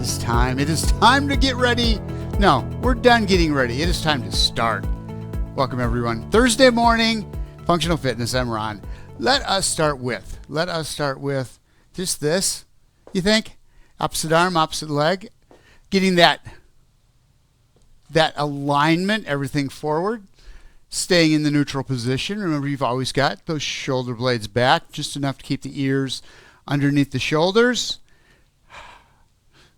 is time. It is time to get ready. No, we're done getting ready. It is time to start. Welcome, everyone. Thursday morning, Functional Fitness. I'm Ron. Let us start with just this, you think? Opposite arm, opposite leg. Getting that alignment, everything forward. Staying in the neutral position. Remember, you've always got those shoulder blades back, just enough to keep the ears underneath the shoulders.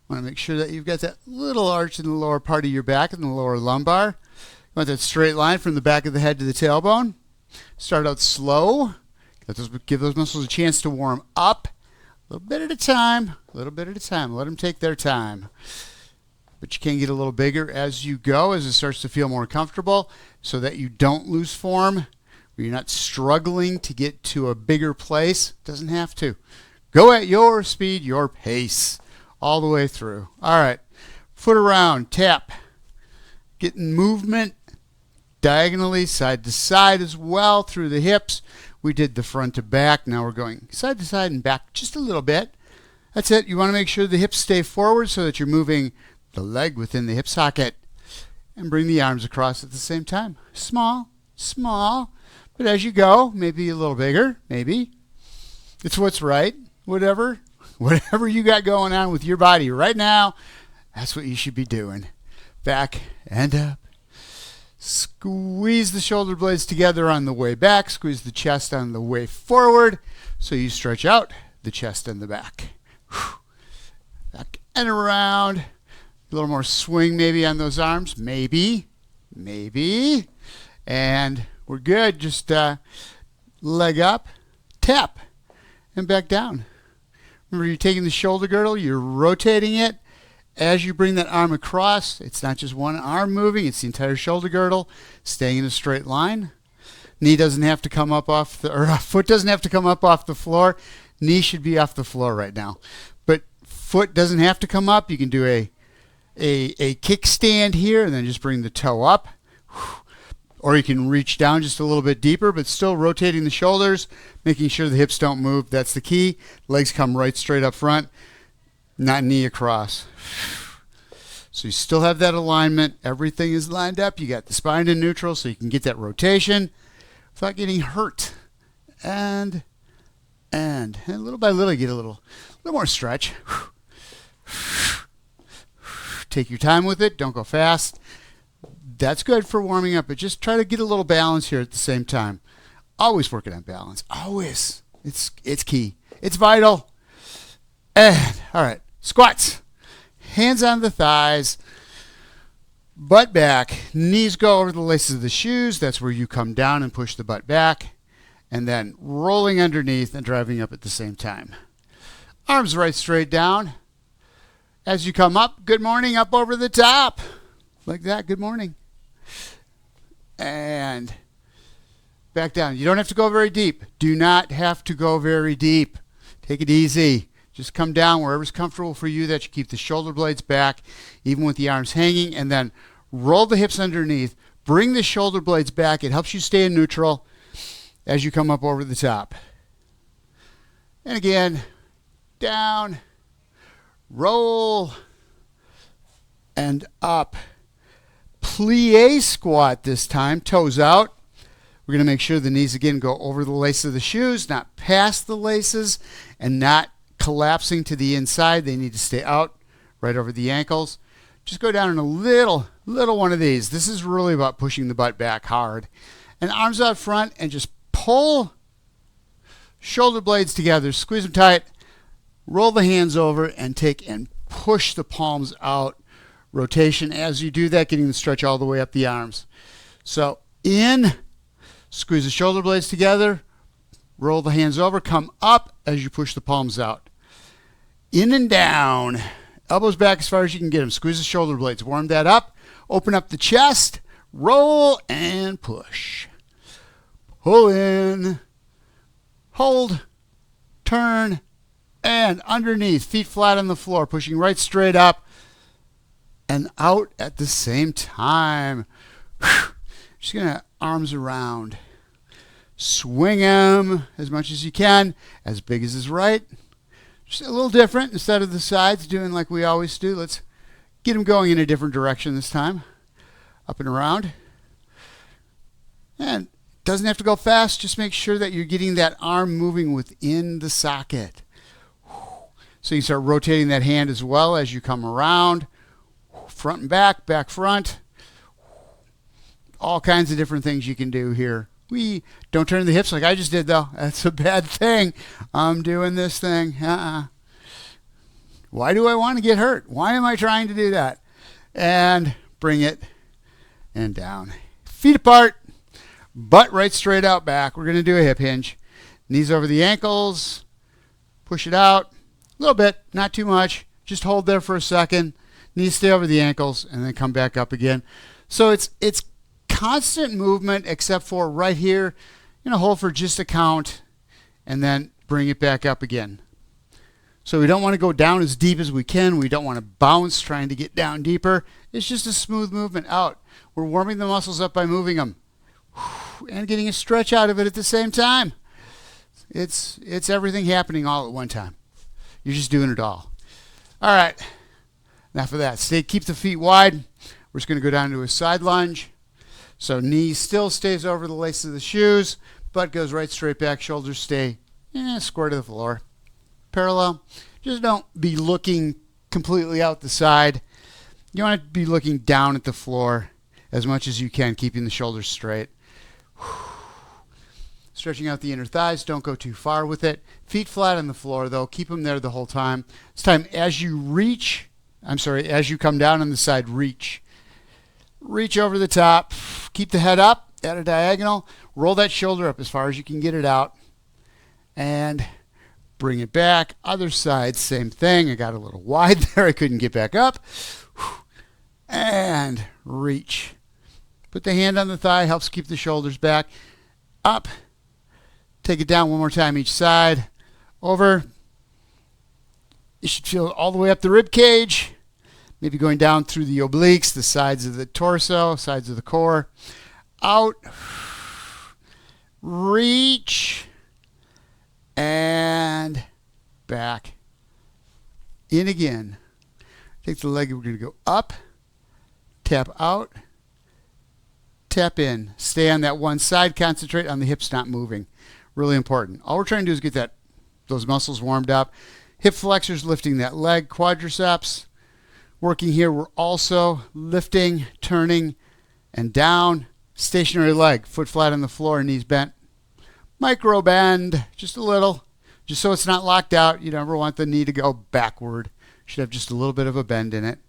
Want to make sure that you've got that little arch in the lower part of your back and the lower lumbar. You want that straight line from the back of the head to the tailbone. Start out slow. Give those muscles a chance to warm up. A little bit at a time. Let them take their time. But you can get a little bigger as you go, as it starts to feel more comfortable, so that you don't lose form. You're not struggling to get to a bigger place. Doesn't have to. Go at your speed, your pace, all the way through. All right, foot around, tap. Getting movement diagonally, side to side as well, through the hips. We did the front to back. Now we're going side to side and back just a little bit. That's it. You want to make sure the hips stay forward so that you're moving the leg within the hip socket. And bring the arms across at the same time. Small, but as you go, maybe a little bigger, maybe. It's what's right. Whatever you got going on with your body right now, that's what you should be doing. Back and up. Squeeze the shoulder blades together on the way back. Squeeze the chest on the way forward, so you stretch out the chest and the back. Back and around. A little more swing maybe on those arms. Maybe. And we're good. Just leg up, tap, and back down. Remember, you're taking the shoulder girdle, you're rotating it. As you bring that arm across, it's not just one arm moving, it's the entire shoulder girdle, staying in a straight line. Knee doesn't have to come up foot doesn't have to come up off the floor. Knee should be off the floor right now. But foot doesn't have to come up. You can do a kickstand here and then just bring the toe up. Or you can reach down just a little bit deeper, but still rotating the shoulders, making sure the hips don't move. That's the key. Legs come right straight up front, not knee across. So you still have that alignment. Everything is lined up. You got the spine in neutral so you can get that rotation without getting hurt. And little by little, you get a little more stretch. Take your time with it. Don't go fast. That's good for warming up, but just try to get a little balance here at the same time. Always working on balance. Always. It's key. It's vital. And, all right, squats. Hands on the thighs. Butt back. Knees go over the laces of the shoes. That's where you come down and push the butt back. And then rolling underneath and driving up at the same time. Arms right straight down. As you come up, good morning, up over the top. Like that, good morning. And back down. You don't have to go very deep. Do not have to go very deep. Take it easy. Just come down wherever's comfortable for you, that you keep the shoulder blades back, even with the arms hanging, and then roll the hips underneath. Bring the shoulder blades back. It helps you stay in neutral as you come up over the top. And again, down. Roll and up. Plie squat this time, toes out. We're going to make sure the knees again go over the laces of the shoes, not past the laces, and not collapsing to the inside. They need to stay out right over the ankles. Just go down in a little one of these. This is really about pushing the butt back hard. And arms out front and just pull shoulder blades together. Squeeze them tight. Roll the hands over and take and push the palms out. Rotation as you do that, getting the stretch all the way up the arms. So in, squeeze the shoulder blades together, roll the hands over, come up as you push the palms out. In and down, elbows back as far as you can get them. Squeeze the shoulder blades, warm that up, open up the chest, roll and push. Pull in, hold, turn, and underneath, feet flat on the floor, pushing right straight up and out at the same time. Just going to arms around. Swing them as much as you can, as big as is right. Just a little different. Instead of the sides doing like we always do, let's get them going in a different direction this time. Up and around. And it doesn't have to go fast. Just make sure that you're getting that arm moving within the socket. So you start rotating that hand as well as you come around. Front and back, back front. All kinds of different things you can do here. We don't turn the hips like I just did though. That's a bad thing. I'm doing this thing. Why do I want to get hurt? Why am I trying to do that? And bring it and down. Feet apart, butt right straight out back. We're going to do a hip hinge. Knees over the ankles. Push it out. A little bit, not too much. Just hold there for a second. Knees stay over the ankles and then come back up again. So it's constant movement except for right here. You're going to hold for just a count and then bring it back up again. So we don't want to go down as deep as we can. We don't want to bounce trying to get down deeper. It's just a smooth movement out. We're warming the muscles up by moving them and getting a stretch out of it at the same time. It's everything happening all at one time. You're just doing it all. All right. Enough of that. Keep the feet wide. We're just going to go down to a side lunge. So knee still stays over the laces of the shoes. Butt goes right straight back. Shoulders stay square to the floor. Parallel. Just don't be looking completely out the side. You want to be looking down at the floor as much as you can, keeping the shoulders straight. Stretching out the inner thighs. Don't go too far with it. Feet flat on the floor, though. Keep them there the whole time. This time, as you come down on the side, reach. Reach over the top. Keep the head up at a diagonal. Roll that shoulder up as far as you can get it out. And bring it back. Other side, same thing. I got a little wide there. I couldn't get back up. And reach. Put the hand on the thigh. Helps keep the shoulders back. Up. Take it down one more time each side. Over. You should feel it all the way up the rib cage. Maybe going down through the obliques, the sides of the torso, sides of the core. Out. Reach. And back. In again. Take the leg. We're going to go up. Tap out. Tap in. Stay on that one side. Concentrate on the hips not moving. Really important. All we're trying to do is get those muscles warmed up. Hip flexors lifting that leg. Quadriceps. Working here, we're also lifting, turning, and down. Stationary leg. Foot flat on the floor, knees bent. Micro bend. Just a little. Just so it's not locked out. You never want the knee to go backward. Should have just a little bit of a bend in it.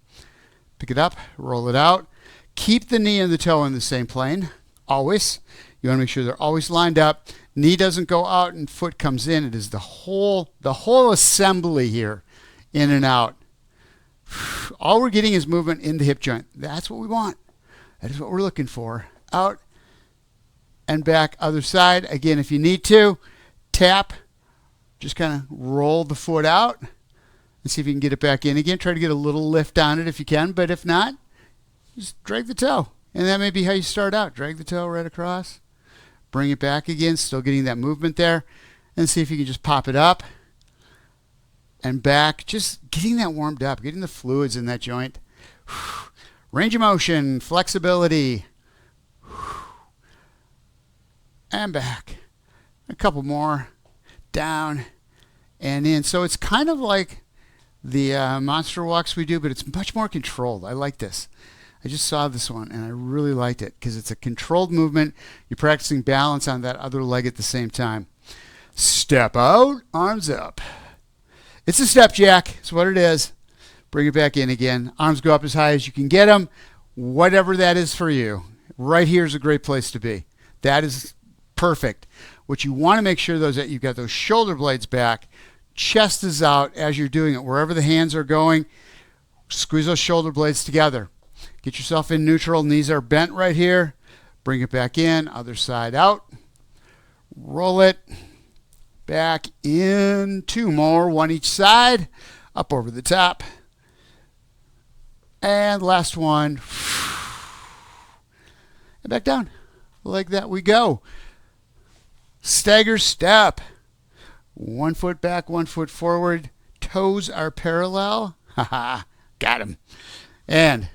Pick it up. Roll it out. Keep the knee and the toe in the same plane. Always. You want to make sure they're always lined up. Knee doesn't go out and foot comes in. It is the whole assembly here, in and out. All we're getting is movement in the hip joint. That's what we want. That is what we're looking for. Out and back, other side. Again, if you need to, tap. Just kind of roll the foot out and see if you can get it back in again. Try to get a little lift on it if you can, but if not, just drag the toe. And that may be how you start out. Drag the toe right across. Bring it back again, still getting that movement there. And see if you can just pop it up and back. Just getting that warmed up, getting the fluids in that joint. Range of motion, flexibility. And back. A couple more. Down and in. So it's kind of like the monster walks we do, but it's much more controlled. I like this. I just saw this one and I really liked it because it's a controlled movement. You're practicing balance on that other leg at the same time. Step out, arms up. It's a step jack. It's what it is. Bring it back in again. Arms go up as high as you can get them. Whatever that is for you. Right here is a great place to be. That is perfect. What you want to make sure though is that you've got those shoulder blades back. Chest is out as you're doing it. Wherever the hands are going, squeeze those shoulder blades together. Get yourself in neutral. Knees are bent right here. Bring it back in. Other side out. Roll it. Back in. Two more. One each side. Up over the top. And last one. And back down. Like that we go. Stagger step. 1 foot back, 1 foot forward. toes are parallel. Haha, got him. And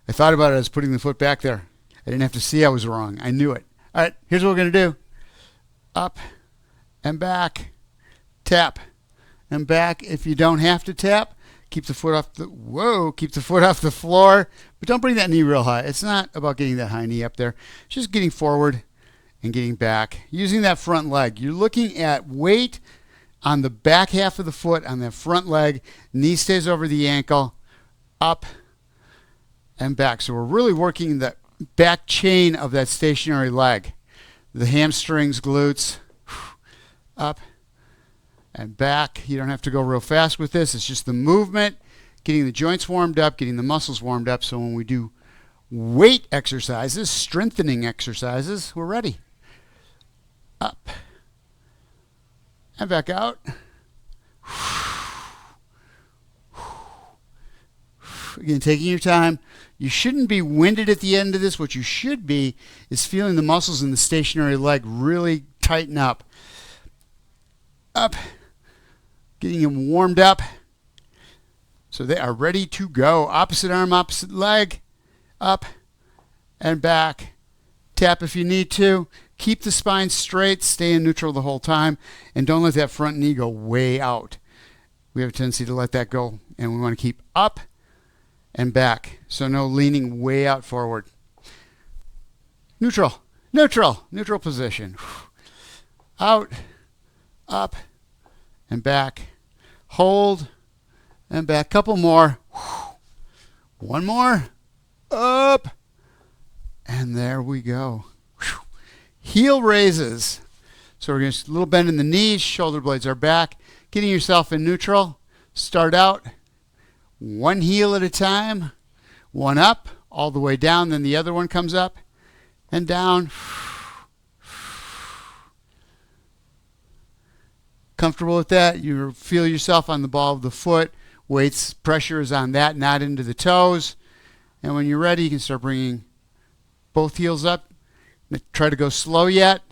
I thought about it as putting the foot back there. I didn't have to see I was wrong. I knew it. All right, here's what we're going to do. Up and back. Tap and back. If you don't have to tap, keep the foot off the floor, but don't bring that knee real high. It's not about getting that high knee up there. It's just getting forward and getting back. Using that front leg. You're looking at weight on the back half of the foot on that front leg. Knee stays over the ankle. Up and back. So we're really working the back chain of that stationary leg. The hamstrings, glutes, up and back. You don't have to go real fast with this. It's just the movement, getting the joints warmed up, getting the muscles warmed up. So when we do weight exercises, strengthening exercises, we're ready. Up and back out. Again, taking your time. You shouldn't be winded at the end of this. What you should be is feeling the muscles in the stationary leg really tighten up. Up. Getting them warmed up so they are ready to go. Opposite arm, opposite leg. Up and back. Tap if you need to. Keep the spine straight. Stay in neutral the whole time. And don't let that front knee go way out. We have a tendency to let that go. And we want to keep up and back. So no leaning way out forward. Neutral. Neutral. Neutral position. Out. Up. And back. Hold. And back. Couple more. One more. Up. And there we go. Heel raises. So we're going to a little bend in the knees. Shoulder blades are back. Getting yourself in neutral. Start out. One heel at a time. One up. All the way down. Then the other one comes up. And down. Comfortable with that? You feel yourself on the ball of the foot. Weights, pressure is on that, not into the toes. And when you're ready, you can start bringing both heels up. Try to go slow yet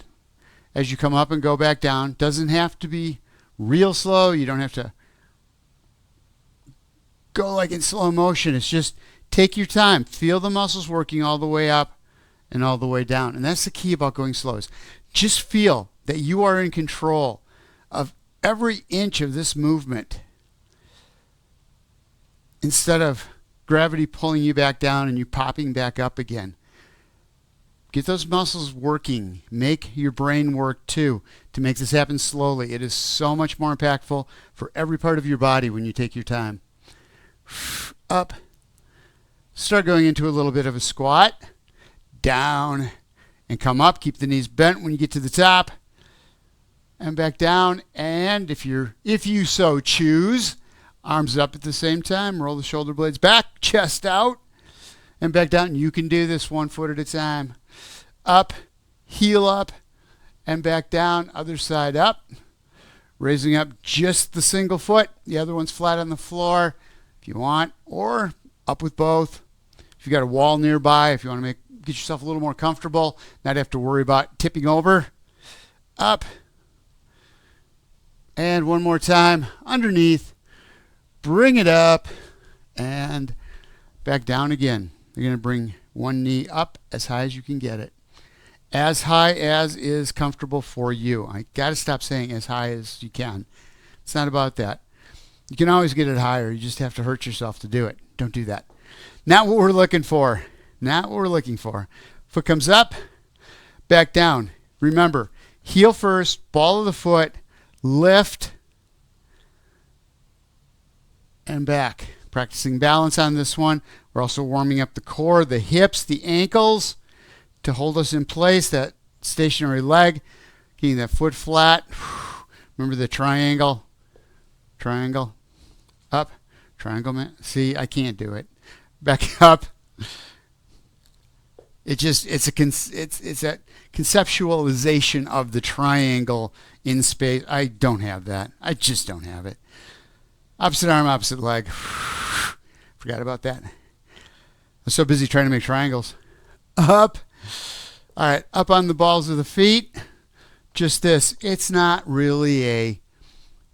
as you come up and go back down. Doesn't have to be real slow. You don't have to go like in slow motion. It's just take your time. Feel the muscles working all the way up and all the way down. And that's the key about going slow. Is just feel that you are in control of every inch of this movement instead of gravity pulling you back down and you popping back up again. Get those muscles working. Make your brain work too to make this happen slowly. It is so much more impactful for every part of your body when you take your time. Up. Start going into a little bit of a squat. Down and come up. Keep the knees bent when you get to the top. And back down. And if you so choose, arms up at the same time. Roll the shoulder blades back. Chest out. And back down. You can do this 1 foot at a time. Up, heel up, and back down. Other side up. Raising up just the single foot. The other one's flat on the floor if you want, or up with both. If you got a wall nearby, if you want to get yourself a little more comfortable, not have to worry about tipping over. Up. And one more time. Underneath. Bring it up. And back down again. You're going to bring one knee up as high as you can get it. As high as is comfortable for you. I got to stop saying as high as you can. It's not about that. You can always get it higher. You just have to hurt yourself to do it. Don't do that. Not what we're looking for. Not what we're looking for. Foot comes up, back down. Remember, heel first, ball of the foot, lift, and back. Practicing balance on this one. We're also warming up the core, the hips, the ankles to hold us in place, that stationary leg, getting that foot flat. Remember the triangle. Triangle. Up. Triangle, man. See, I can't do it. Back up. It's a conceptualization of the triangle in space. I don't have that. I just don't have it. Opposite arm, opposite leg. Forgot about that. I was so busy trying to make triangles. Up. All right, up on the balls of the feet. Just this. It's not really a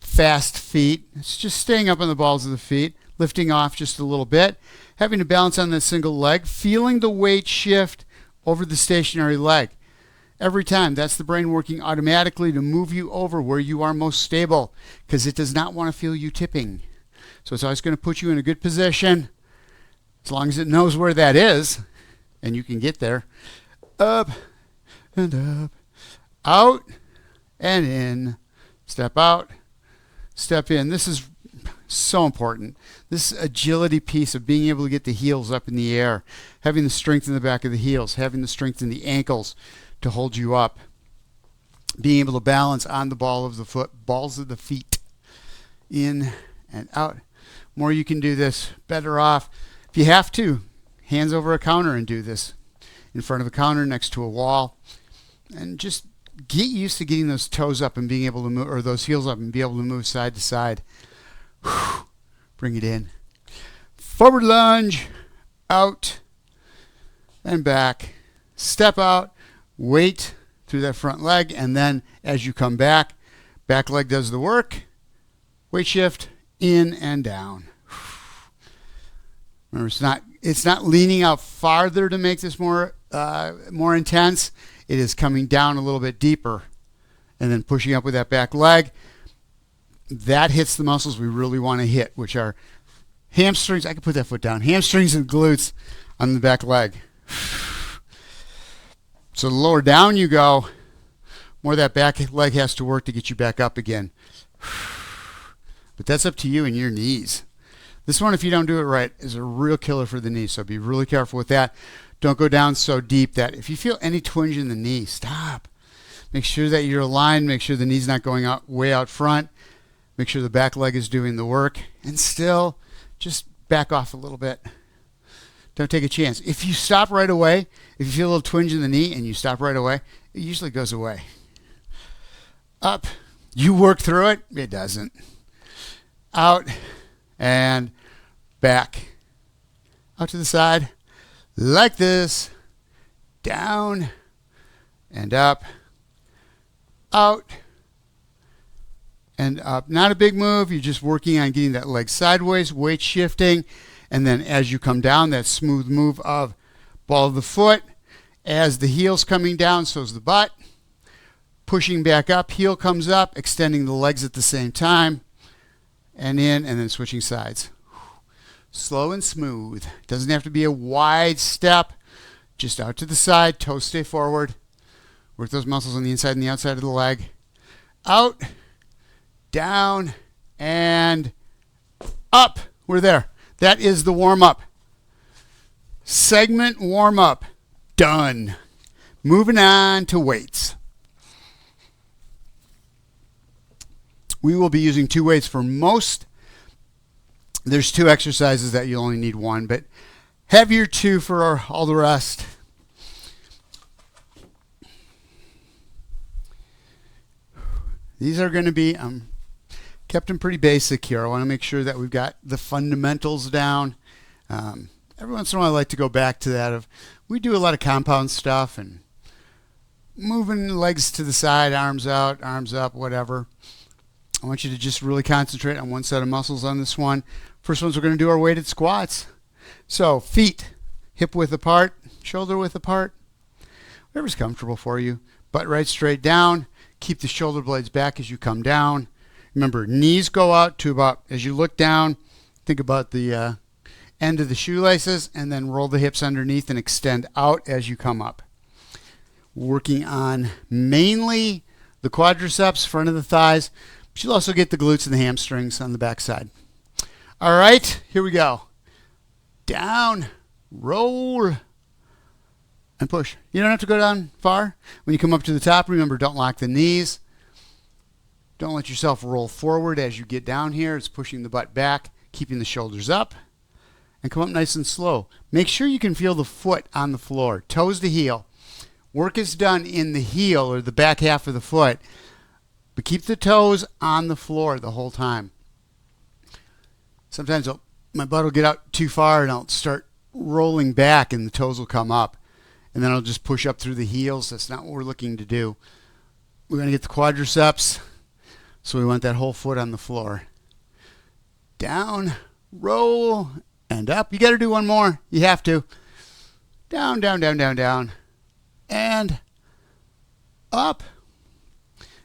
fast feet. It's just staying up on the balls of the feet, lifting off just a little bit, having to balance on that single leg, feeling the weight shift over the stationary leg. Every time, that's the brain working automatically to move you over where you are most stable, because it does not want to feel you tipping. So it's always going to put you in a good position, as long as it knows where that is, and you can get there. Up and up, out and in, step out, step in. This is so important. This agility piece of being able to get the heels up in the air, having the strength in the back of the heels, having the strength in the ankles to hold you up, being able to balance on the ball of the foot, balls of the feet, in and out. More you can do this, better off. If you have to, hands over a counter and do this. In front of a counter, next to a wall, and just get used to getting those toes up and being able to move, or those heels up and be able to move side to side. Whew. Bring it in. Forward lunge, out and back. Step out, weight through that front leg, and then as you come back leg does the work. Weight shift, in and down. Remember, it's not leaning out farther to make this more intense. It is coming down a little bit deeper and then pushing up with that back leg. That hits the muscles we really want to hit, which are hamstrings. I can put that foot down. Hamstrings and glutes on the back leg. So the lower down you go, more that back leg has to work to get you back up again. But that's up to you and your knees. This one, if you don't do it right, is a real killer for the knees. So be really careful with that. Don't go down so deep that if you feel any twinge in the knee, stop. Make sure that you're aligned. Make sure the knee's not going out way out front. Make sure the back leg is doing the work. And still, just back off a little bit. Don't take a chance. If you stop right away, if you feel a little twinge in the knee and you stop right away, it usually goes away. Up. You work through it. It doesn't. Out and back. Out to the side. Like this. Down and up. Out and up. Not a big move. You're just working on getting that leg sideways, weight shifting. And then as you come down, that smooth move of ball of the foot. As the heel's coming down, so's the butt. Pushing back up, heel comes up, extending the legs at the same time. And in, and then switching sides. Slow and smooth. Doesn't have to be a wide step. Just out to the side, toes stay forward. Work those muscles on the inside and the outside of the leg. Out, down, and up. We're there. That is the warm-up. Segment warm-up. Done. Moving on to weights. We will be using 2 weights for most. There's 2 exercises that you only need 1, but have your 2 for all the rest. These are going to be kept them pretty basic here. I want to make sure that we've got the fundamentals down. Every once in a while I like to go back to that we do a lot of compound stuff and moving legs to the side, arms out, arms up, whatever. I want you to just really concentrate on one set of muscles on this one. First ones, we're going to do our weighted squats. So feet hip width apart, shoulder width apart, whatever's comfortable for you. Butt right straight down. Keep the shoulder blades back as you come down. Remember, knees go out to about, as you look down, think about the end of the shoelaces, and then roll the hips underneath and extend out as you come up. Working on mainly the quadriceps, front of the thighs, but you'll also get the glutes and the hamstrings on the back side. All right, here we go. Down, roll, and push. You don't have to go down far. When you come up to the top, remember, don't lock the knees. Don't let yourself roll forward as you get down here. It's pushing the butt back, keeping the shoulders up, and come up nice and slow. Make sure you can feel the foot on the floor, toes to heel. Work is done in the heel or the back half of the foot, but keep the toes on the floor the whole time. Sometimes my butt will get out too far and I'll start rolling back and the toes will come up. And then I'll just push up through the heels. That's not what we're looking to do. We're going to get the quadriceps So we want that whole foot on the floor. Down, roll, and up. You got to do one more. You have to. Down, down, down, down, down, and up.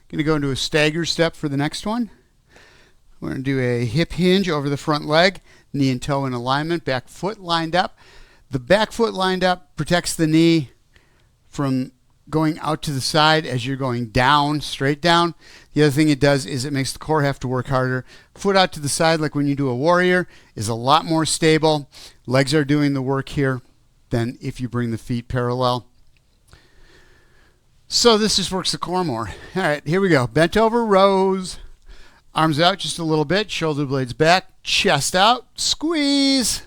Going to go into a stagger step for the next one. We're going to do a hip hinge over the front leg, knee and toe in alignment, back foot lined up. The back foot lined up protects the knee from going out to the side as you're going down, straight down. The other thing it does is it makes the core have to work harder. Foot out to the side, like when you do a warrior, is a lot more stable. Legs are doing the work here than if you bring the feet parallel. So this just works the core more. All right, here we go. Bent over rows. Arms out just a little bit. Shoulder blades back. Chest out. Squeeze.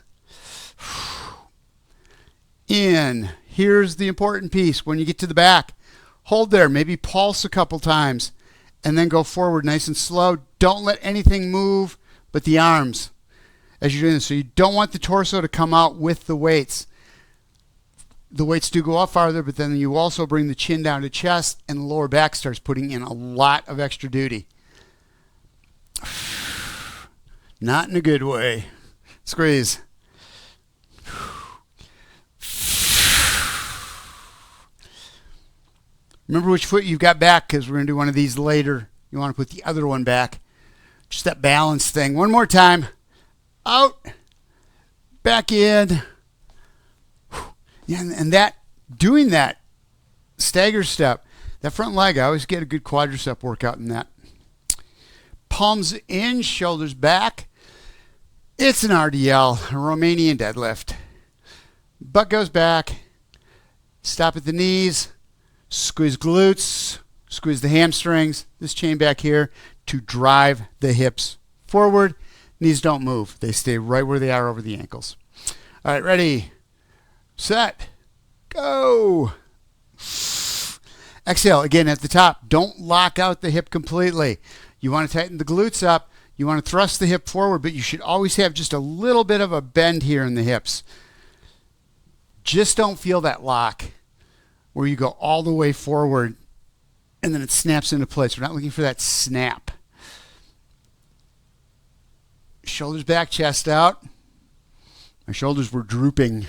In. Here's the important piece. When you get to the back, hold there. Maybe pulse a couple times. And then go forward nice and slow. Don't let anything move but the arms as you're doing this. So you don't want the torso to come out with the weights. The weights do go up farther, but then you also bring the chin down to chest, and the lower back starts putting in a lot of extra duty. Not in a good way. Squeeze. Remember which foot you've got back, because we're going to do one of these later. You want to put the other one back. Just that balance thing. One more time. Out. Back in. Yeah, and that, doing that stagger step, that front leg, I always get a good quadricep workout in that. Palms in, shoulders back. It's an RDL, a Romanian deadlift. Butt goes back. Stop at the knees. Squeeze glutes. Squeeze the hamstrings. This chain back here to drive the hips forward. Knees don't move. They stay right where they are over the ankles. All right, ready? Set. Go. Exhale. Again, at the top, don't lock out the hip completely. You want to tighten the glutes up. You want to thrust the hip forward, but you should always have just a little bit of a bend here in the hips. Just don't feel that lock where you go all the way forward and then it snaps into place. We're not looking for that snap. Shoulders back, chest out. My shoulders were drooping.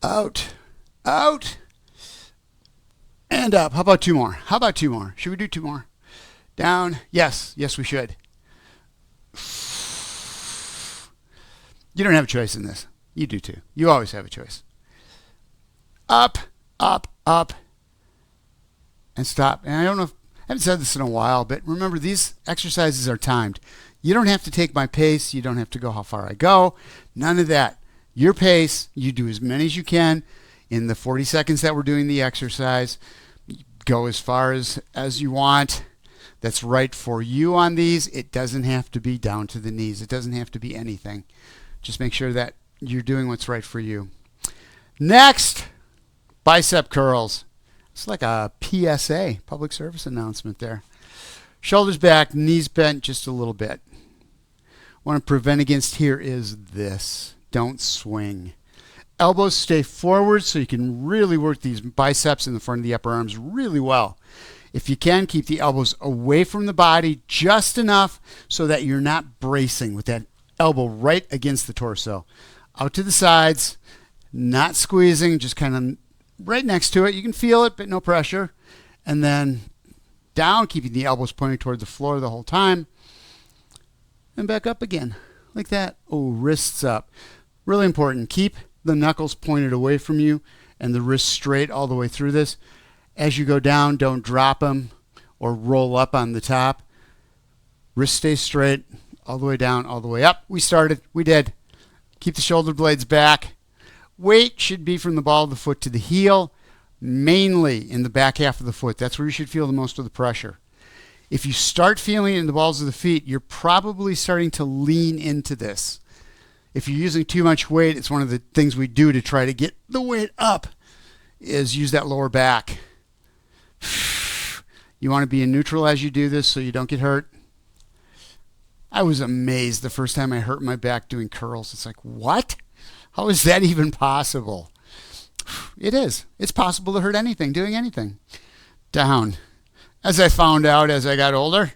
Out, out, and up. How about two more? How about two more? Should we do two more? Down. Yes, yes, we should. You don't have a choice in this. You do too. You always have a choice. Up, up, up, and stop. And I don't know if I haven't said this in a while, but remember, these exercises are timed. You don't have to take my pace. You don't have to go how far I go. None of that. Your pace, you do as many as you can in the 40 seconds that we're doing the exercise. Go as far as you want. That's right for you on these. It doesn't have to be down to the knees. It doesn't have to be anything. Just make sure that you're doing what's right for you. Next, bicep curls. It's like a PSA, public service announcement there. Shoulders back, knees bent just a little bit. What I want to prevent against here is this. Don't swing. Elbows stay forward so you can really work these biceps in the front of the upper arms really well. If you can, keep the elbows away from the body just enough so that you're not bracing with that elbow right against the torso. Out to the sides, not squeezing, just kind of right next to it. You can feel it, but no pressure. And then down, keeping the elbows pointing toward the floor the whole time. And back up again, like that. Oh, wrists up. Really important. Keep the knuckles pointed away from you and the wrists straight all the way through this. As you go down, don't drop them or roll up on the top. Wrists stay straight all the way down, all the way up. We started. We did. Keep the shoulder blades back. Weight should be from the ball of the foot to the heel, mainly in the back half of the foot. That's where you should feel the most of the pressure. If you start feeling it in the balls of the feet, you're probably starting to lean into this. If you're using too much weight, it's one of the things we do to try to get the weight up, is use that lower back. You want to be in neutral as you do this so you don't get hurt. I was amazed the first time I hurt my back doing curls. It's like, what? How is that even possible? It is. It's possible to hurt anything, doing anything. down. As I found out as I got older.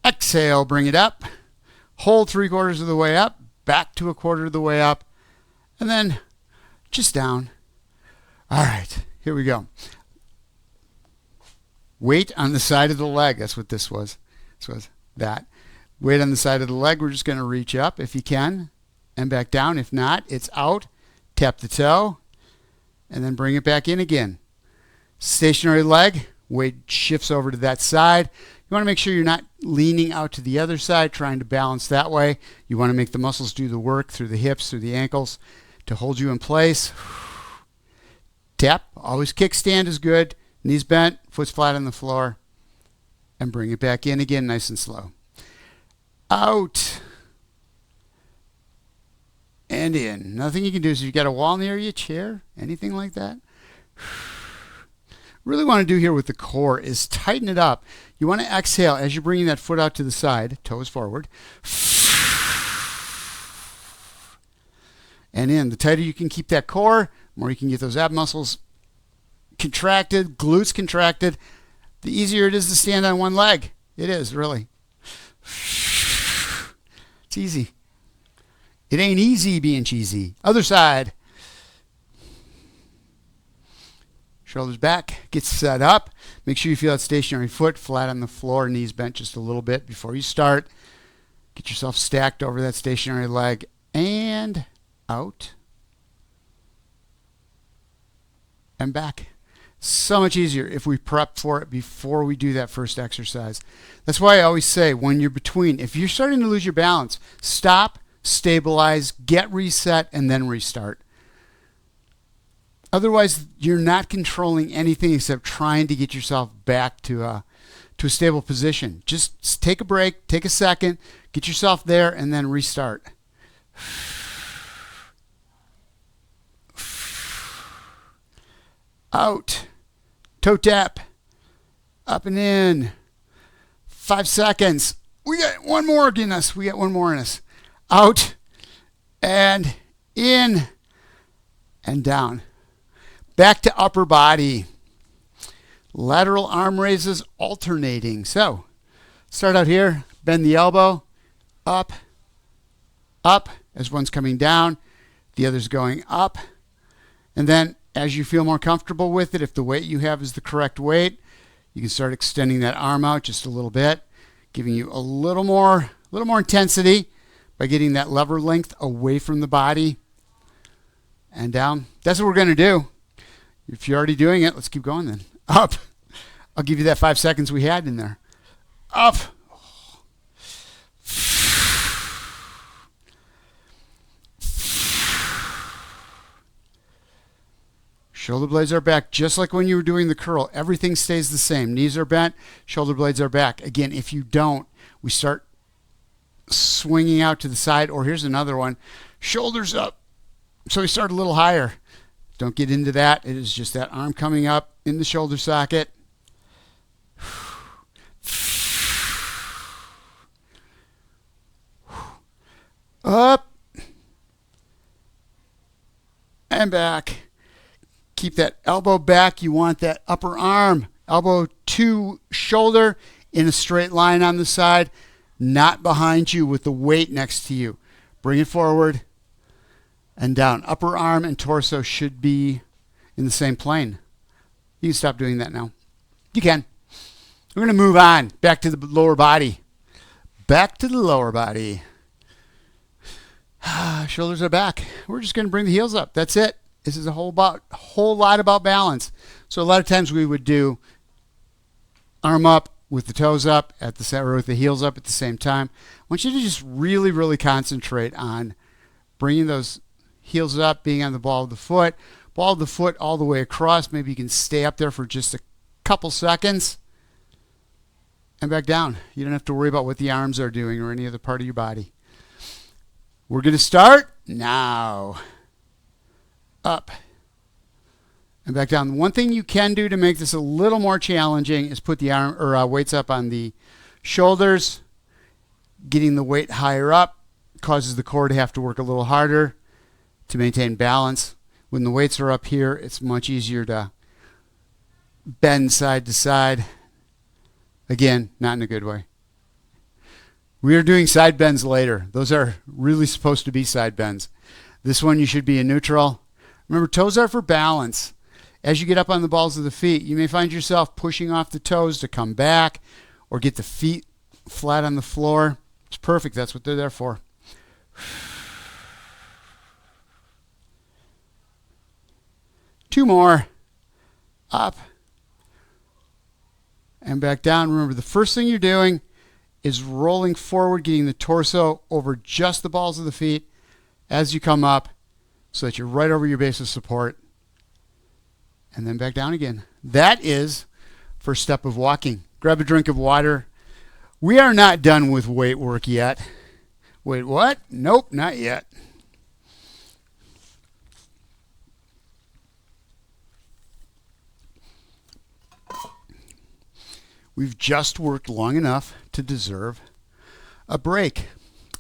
Exhale, bring it up. Hold 3/4 of the way up, back to 1/4 of the way up, and then just down. All right, here we go. Weight on the side of the leg. That's what this was. This was that. Weight on the side of the leg. We're just going to reach up if you can and back down. If not, it's out. Tap the toe and then bring it back in again. Stationary leg. Weight shifts over to that side. You want to make sure you're not leaning out to the other side, trying to balance that way. You want to make the muscles do the work through the hips, through the ankles to hold you in place. Tap. Always kickstand is good. Knees bent, foot's flat on the floor. And bring it back in again, nice and slow. Out. And in. Nothing you can do. So you've got a wall near you, chair, anything like that. Really want to do here with the core is tighten it up. You want to exhale as you're bringing that foot out to the side, toes forward. And in. The tighter you can keep that core, the more you can get those ab muscles contracted, glutes contracted, the easier it is to stand on one leg. It is, really. It's easy. It ain't easy being cheesy. Other side. Shoulders back. Get set up. Make sure you feel that stationary foot flat on the floor, knees bent just a little bit before you start. Get yourself stacked over that stationary leg and out and back. So much easier if we prep for it before we do that first exercise. That's why I always say when you're between, if you're starting to lose your balance, stop, stabilize, get reset, and then restart. Otherwise, you're not controlling anything except trying to get yourself back to a stable position. Just take a break, take a second, get yourself there, and then restart. Out. Toe tap. Up and in. 5 seconds. We got one more in us. We got one more in us. Out and in and down. Back to upper body. Lateral arm raises alternating. So start out here. Bend the elbow. Up. Up as one's coming down. The other's going up. And then as you feel more comfortable with it, if the weight you have is the correct weight, you can start extending that arm out just a little bit, giving you a little more intensity by getting that lever length away from the body and down. That's what we're going to do. If you're already doing it, let's keep going then. Up. I'll give you that 5 seconds we had in there. Up. Shoulder blades are back, just like when you were doing the curl. Everything stays the same. Knees are bent, shoulder blades are back. Again, if you don't, we start swinging out to the side, or here's another one, shoulders up. So we start a little higher. Don't get into that. It is just that arm coming up in the shoulder socket. Up and back. Keep that elbow back. You want that upper arm, elbow to shoulder in a straight line on the side, not behind you with the weight next to you. Bring it forward and down. Upper arm and torso should be in the same plane. You can stop doing that now. You can. We're going to move on back to the lower body. Back to the lower body. Shoulders are back. We're just going to bring the heels up. That's it. This is a whole lot about balance. So a lot of times we would do arm up with the toes up at the center, or with the heels up at the same time. I want you to just really, really concentrate on bringing those heels up, being on the ball of the foot all the way across. Maybe you can stay up there for just a couple seconds and back down. You don't have to worry about what the arms are doing or any other part of your body. We're going to start now. Up and back down. One thing you can do to make this a little more challenging is put the arm or weights up on the shoulders. Getting the weight higher up causes the core to have to work a little harder to maintain balance. When the weights are up here, it's much easier to bend side to side. Again, not in a good way. We are doing side bends later. Those are really supposed to be side bends. This one you should be in neutral. Remember, toes are for balance. As you get up on the balls of the feet, you may find yourself pushing off the toes to come back or get the feet flat on the floor. It's perfect. That's what they're there for. Two more. Up and back down. Remember, the first thing you're doing is rolling forward, getting the torso over just the balls of the feet as you come up so that you're right over your base of support. And then back down again. That is first step of walking. Grab a drink of water. We are not done with weight work yet. Wait, what? Nope, not yet. We've just worked long enough to deserve a break.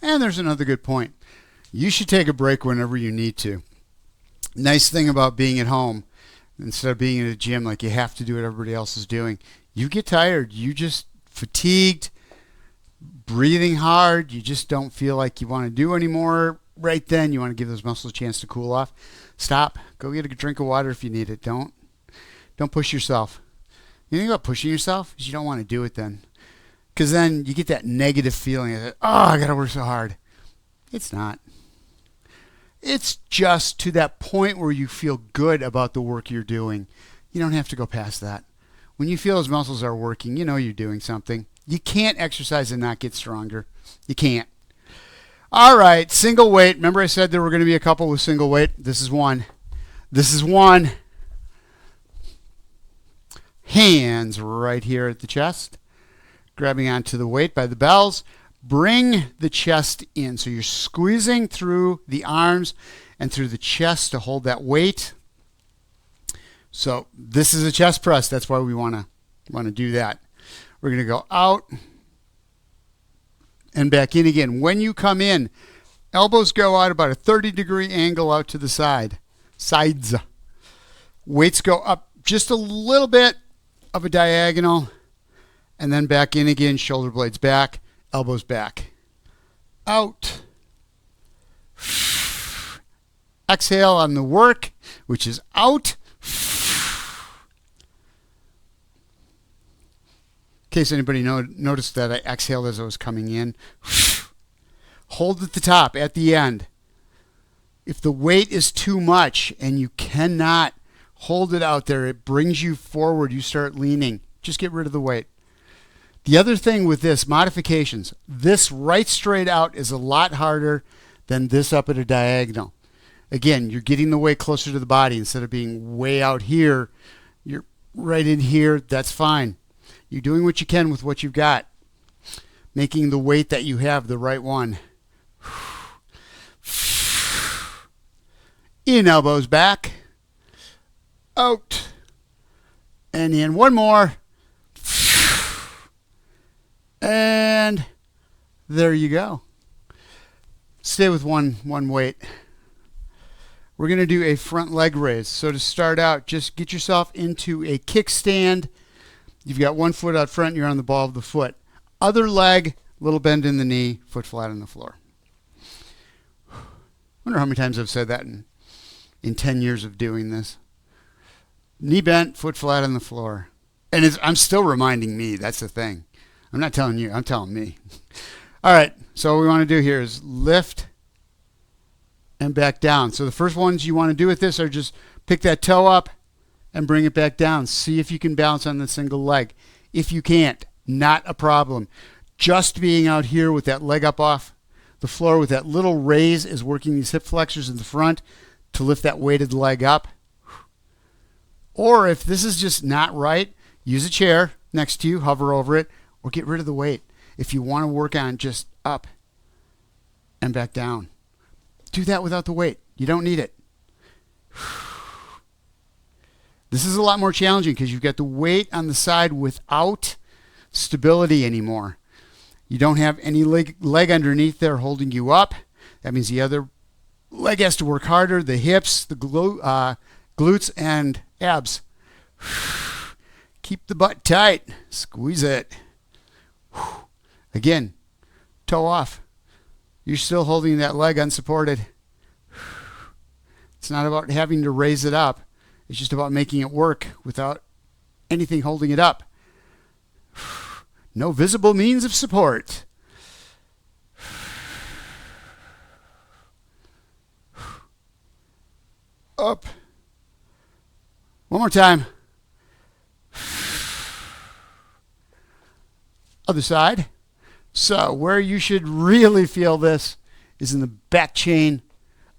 And there's another good point. You should take a break whenever you need to. Nice thing about being at home, instead of being in a gym like you have to do what everybody else is doing, you get tired. You just fatigued, breathing hard. You just don't feel like you want to do anymore right then. You want to give those muscles a chance to cool off. Stop. Go get a drink of water if you need it. Don't push yourself. The thing about pushing yourself is you don't want to do it then. Because then you get that negative feeling that, oh, I got to work so hard. It's not. It's just to that point where you feel good about the work you're doing. You don't have to go past that. When you feel those muscles are working, you know you're doing something. You can't exercise and not get stronger. You can't. All right, single weight. Remember I said there were going to be a couple with single weight? This is one. This is one. Hands right here at the chest. Grabbing onto the weight by the bells. Bring the chest in. So you're squeezing through the arms and through the chest to hold that weight. So this is a chest press. That's why we want to do that. We're going to go out and back in again. When you come in, elbows go out about a 30-degree angle out to the sides. Weights go up just a little bit of a diagonal, and then back in again, shoulder blades back, elbows back. Out. Exhale on the work, which is out. In case anybody noticed that I exhaled as I was coming in. Hold at the top, at the end. If the weight is too much and you cannot hold it out there, it brings you forward, you start leaning. Just get rid of the weight. The other thing with this, modifications, this right straight out is a lot harder than this up at a diagonal. Again, you're getting the weight closer to the body instead of being way out here. You're right in here. That's fine. You're doing what you can with what you've got. Making the weight that you have the right one. In, elbows back. Out. And in. One more. And there you go. Stay with one weight. We're going to do a front leg raise. So to start out, just get yourself into a kickstand. You've got one foot out front, you're on the ball of the foot. Other leg, little bend in the knee, foot flat on the floor. Wonder how many times I've said that in 10 years of doing this. Knee bent, foot flat on the floor. And I'm still reminding me, that's the thing. I'm not telling you, I'm telling me. All right, so what we want to do here is lift and back down. So the first ones you want to do with this are just pick that toe up and bring it back down. See if you can balance on the single leg. If you can't, not a problem. Just being out here with that leg up off the floor with that little raise is working these hip flexors in the front to lift that weighted leg up. Or if this is just not right, use a chair next to you, hover over it, or get rid of the weight. If you want to work on just up and back down, do that without the weight. You don't need it. This is a lot more challenging because you've got the weight on the side without stability anymore. You don't have any leg underneath there holding you up. That means the other leg has to work harder. The hips, the glutes, and abs. Keep the butt tight. Squeeze it. Again, toe off. You're still holding that leg unsupported. It's not about having to raise it up. It's just about making it work without anything holding it up. No visible means of support. Up. One more time. Other side. So where you should really feel this is in the back chain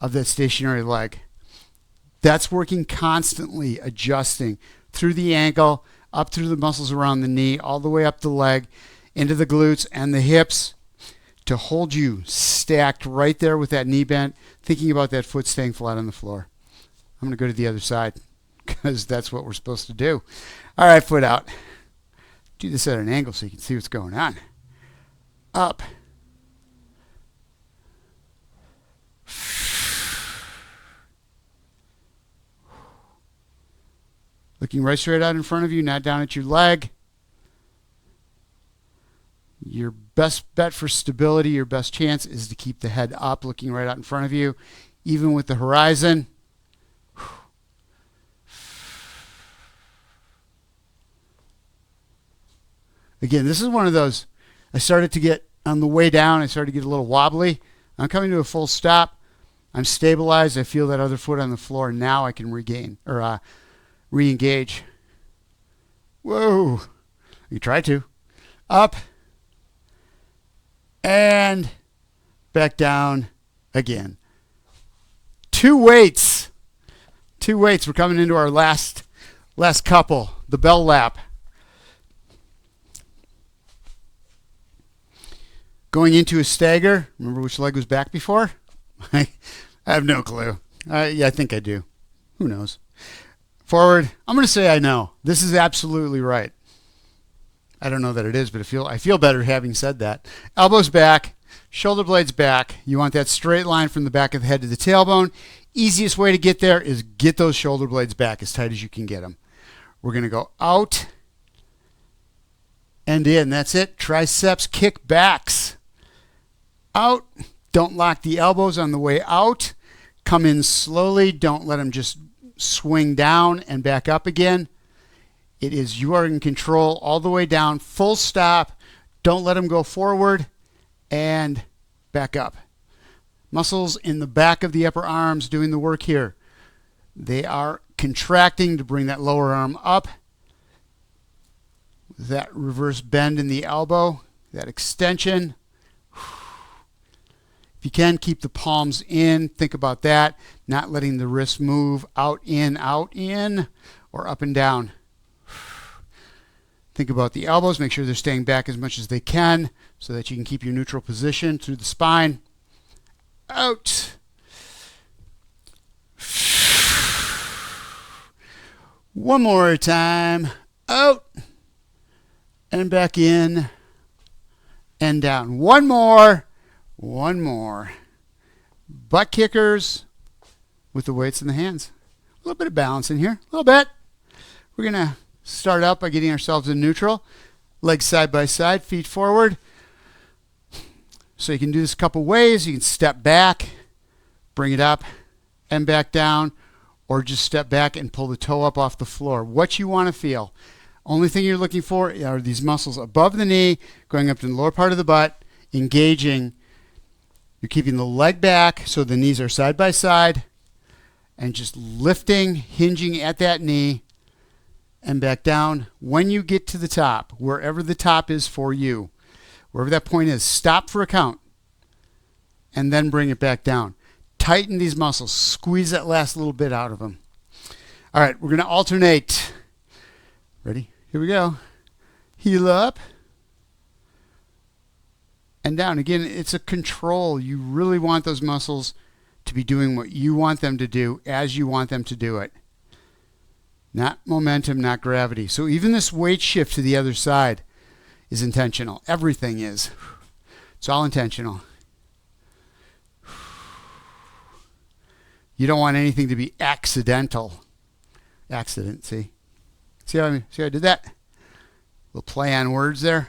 of that stationary leg. That's working constantly, adjusting through the ankle, up through the muscles around the knee, all the way up the leg, into the glutes and the hips to hold you stacked right there with that knee bent, thinking about that foot staying flat on the floor. I'm going to go to the other side because that's what we're supposed to do. All right, foot out. Do this at an angle so you can see what's going on. Up. Looking right straight out in front of you, not down at your leg. Your best bet for stability, your best chance is to keep the head up, looking right out in front of you, even with the horizon. Again, this is one of those, I started to get, on the way down, I started to get a little wobbly. I'm coming to a full stop. I'm stabilized. I feel that other foot on the floor. Now I can regain, or re-engage. Whoa. You try to. Up. And back down again. Two weights. We're coming into our last couple, the bell lap. Going into a stagger. Remember which leg was back before? I have no clue. Yeah, I think I do. Who knows? Forward. I'm going to say I know. This is absolutely right. I don't know that it is, but I feel better having said that. Elbows back, shoulder blades back. You want that straight line from the back of the head to the tailbone. Easiest way to get there is get those shoulder blades back as tight as you can get them. We're going to go out and in. That's it. Triceps kick backs. Out. Don't lock the elbows on the way out. Come in slowly. Don't let them just swing down and back up again. It is, you are in control all the way down. Full stop. Don't let them go forward and back up. Muscles in the back of the upper arms doing the work here. They are contracting to bring that lower arm up. That reverse bend in the elbow, that extension. If you can, keep the palms in. Think about that. Not letting the wrists move out, in, or up and down. Think about the elbows. Make sure they're staying back as much as they can so that you can keep your neutral position through the spine. Out. One more time. Out. And back in. And down. One more. Butt kickers with the weights in the hands. A little bit of balance in here. A little bit. We're going to start out by getting ourselves in neutral. Legs side by side, feet forward. So you can do this a couple ways. You can step back, bring it up, and back down, or just step back and pull the toe up off the floor. What you want to feel. Only thing you're looking for are these muscles above the knee, going up to the lower part of the butt, engaging. You're keeping the leg back so the knees are side by side, and just lifting, hinging at that knee, and back down. When you get to the top, wherever the top is for you, wherever that point is, stop for a count, and then bring it back down. Tighten these muscles. Squeeze that last little bit out of them. All right, we're going to alternate. Ready? Here we go. Heel up. And down. Again, it's a control. You really want those muscles to be doing what you want them to do as you want them to do it. Not momentum, not gravity. So even this weight shift to the other side is intentional. Everything is. It's all intentional. You don't want anything to be accidental. Accident, see? See how I did that? Little play on words there.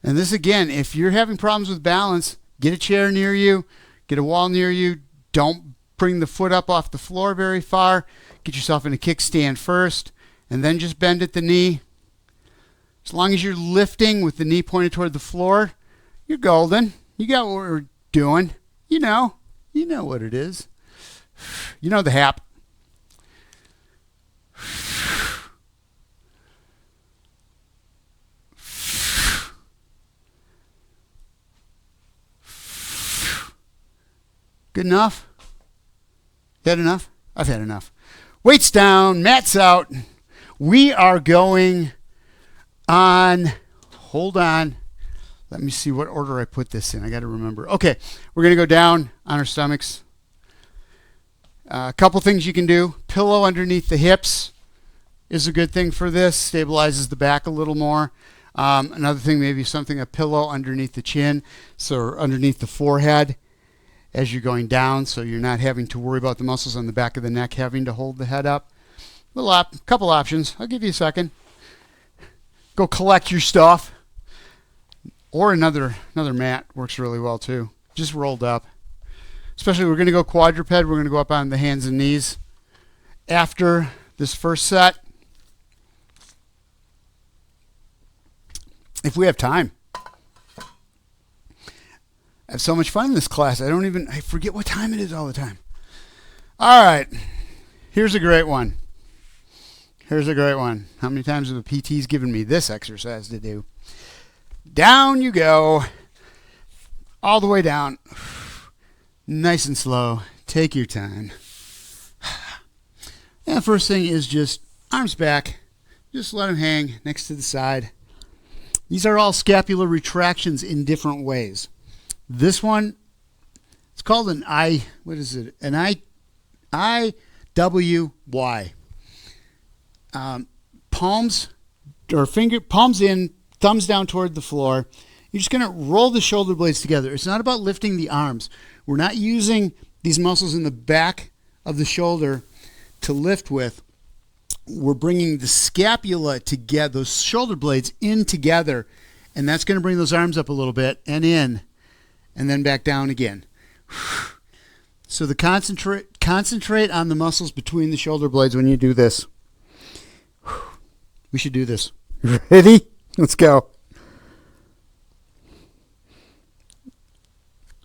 And this again, if you're having problems with balance, get a chair near you, get a wall near you. Don't bring the foot up off the floor very far. Get yourself in a kickstand first, and then just bend at the knee. As long as you're lifting with the knee pointed toward the floor, you're golden. You got what we're doing. You know what it is. You know the hap. Good enough? Had enough? I've had enough. Weights down, mats out. We are going on, hold on. Let me see what order I put this in. I got to remember. Okay, we're going to go down on our stomachs. A couple things you can do. Pillow underneath the hips is a good thing for this. Stabilizes the back a little more. Another thing, maybe a pillow underneath the chin, so underneath the forehead as you're going down, so you're not having to worry about the muscles on the back of the neck having to hold the head up. Couple options. I'll give you a second. Go collect your stuff. Or another mat works really well too. Just rolled up. Especially we're going to go quadruped. We're going to go up on the hands and knees after this first set. If we have time. I have so much fun in this class. I forget what time it is all the time. All right. Here's a great one. How many times have the PTs given me this exercise to do? Down you go. All the way down. Nice and slow. Take your time. And the first thing is just arms back. Just let them hang next to the side. These are all scapular retractions in different ways. This one, it's called an IWY. Palms in, thumbs down toward the floor. You're just going to roll the shoulder blades together. It's not about lifting the arms. We're not using these muscles in the back of the shoulder to lift with. We're bringing the scapula together, those shoulder blades in together, and that's going to bring those arms up a little bit and in, and then back down again. So concentrate on the muscles between the shoulder blades when you do this. We should do this. Ready? Let's go.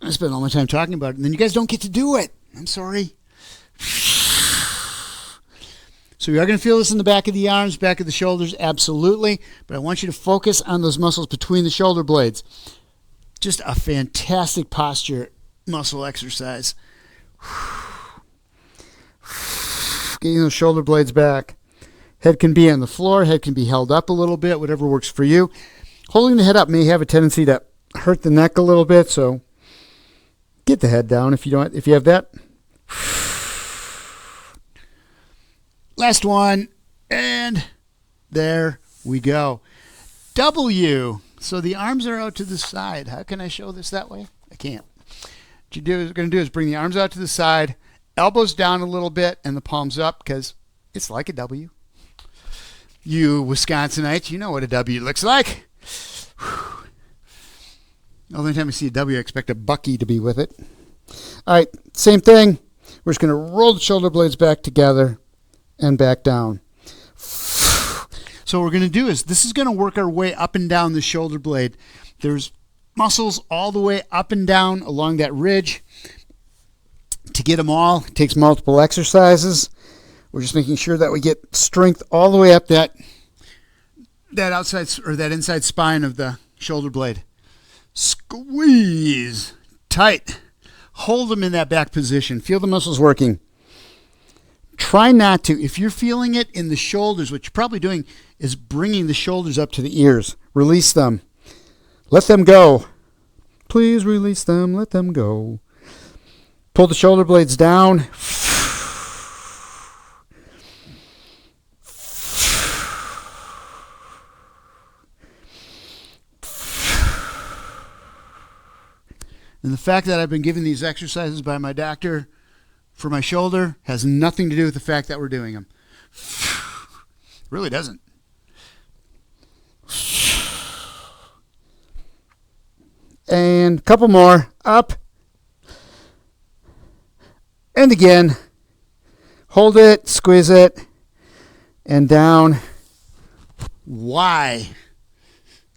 I spent all my time talking about it, and then you guys don't get to do it. I'm sorry. So we are going to feel this in the back of the arms, back of the shoulders, absolutely. But I want you to focus on those muscles between the shoulder blades. Just a fantastic posture muscle exercise. Getting those shoulder blades back. Head can be on the floor. Head can be held up a little bit, whatever works for you. Holding the head up may have a tendency to hurt the neck a little bit, so get the head down if you have that. Last one, and there we go. W. So the arms are out to the side. How can I show this that way? I can't. What you're going to do is bring the arms out to the side, elbows down a little bit, and the palms up, because it's like a W. You Wisconsinites, you know what a W looks like. The only time I see a W, I expect a Bucky to be with it. All right, same thing. We're just going to roll the shoulder blades back together and back down. So what we're going to do is this is going to work our way up and down the shoulder blade. There's muscles all the way up and down along that ridge. To get them all, it takes multiple exercises. We're just making sure that we get strength all the way up that outside or that inside spine of the shoulder blade. Squeeze tight. Hold them in that back position. Feel the muscles working. Try not to. If you're feeling it in the shoulders, what you're probably doing is bringing the shoulders up to the ears. Release them. Let them go. Please release them. Let them go. Pull the shoulder blades down. And the fact that I've been given these exercises by my doctor for my shoulder has nothing to do with the fact that we're doing them. Really doesn't. And a couple more. Up. And again. Hold it, squeeze it, and down. Y.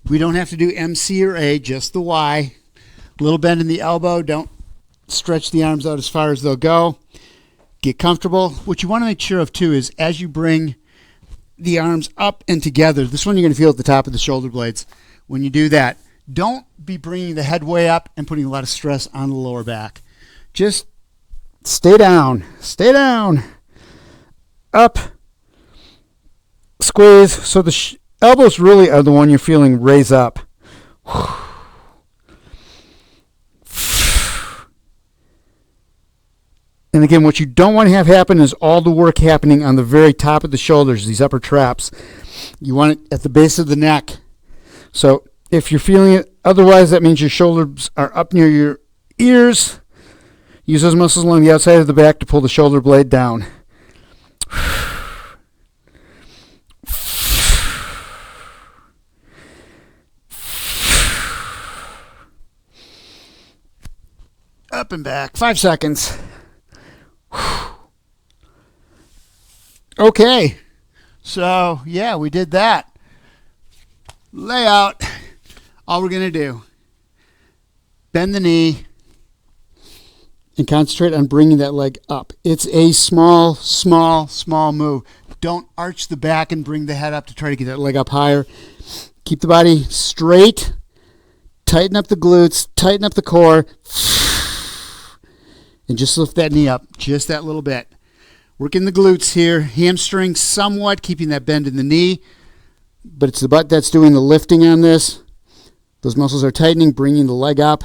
We don't have to do M, C, or A, just the Y. Little bend in the elbow. Don't stretch the arms out as far as they'll go. Get comfortable. What you want to make sure of, too, is as you bring the arms up and together, this one you're going to feel at the top of the shoulder blades. When you do that, don't be bringing the head way up and putting a lot of stress on the lower back. Just stay down. Stay down. Up, squeeze. So the elbows really are the one you're feeling raise up. And again, what you don't want to have happen is all the work happening on the very top of the shoulders, these upper traps. You want it at the base of the neck. So if you're feeling it otherwise, that means your shoulders are up near your ears. Use those muscles along the outside of the back to pull the shoulder blade down. Up and back. 5 seconds. Okay. So, yeah, we did that. Layout. All we're going to do. Bend the knee. And concentrate on bringing that leg up. It's a small, small, small move. Don't arch the back and bring the head up to try to get that leg up higher. Keep the body straight. Tighten up the glutes. Tighten up the core. And just lift that knee up just that little bit. Working the glutes here. Hamstring somewhat, keeping that bend in the knee. But it's the butt that's doing the lifting on this. Those muscles are tightening, bringing the leg up.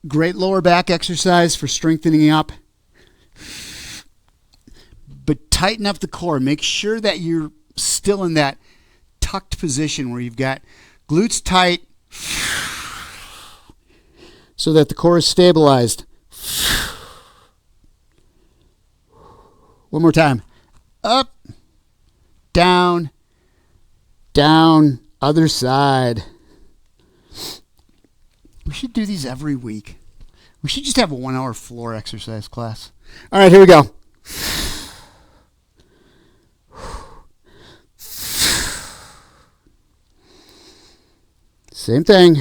Great lower back exercise for strengthening up. But tighten up the core. Make sure that you're still in that tucked position where you've got glutes tight so that the core is stabilized. One more time. Up, down, down, other side. We should do these every week. We should just have a 1-hour floor exercise class. All right, here we go. Same thing.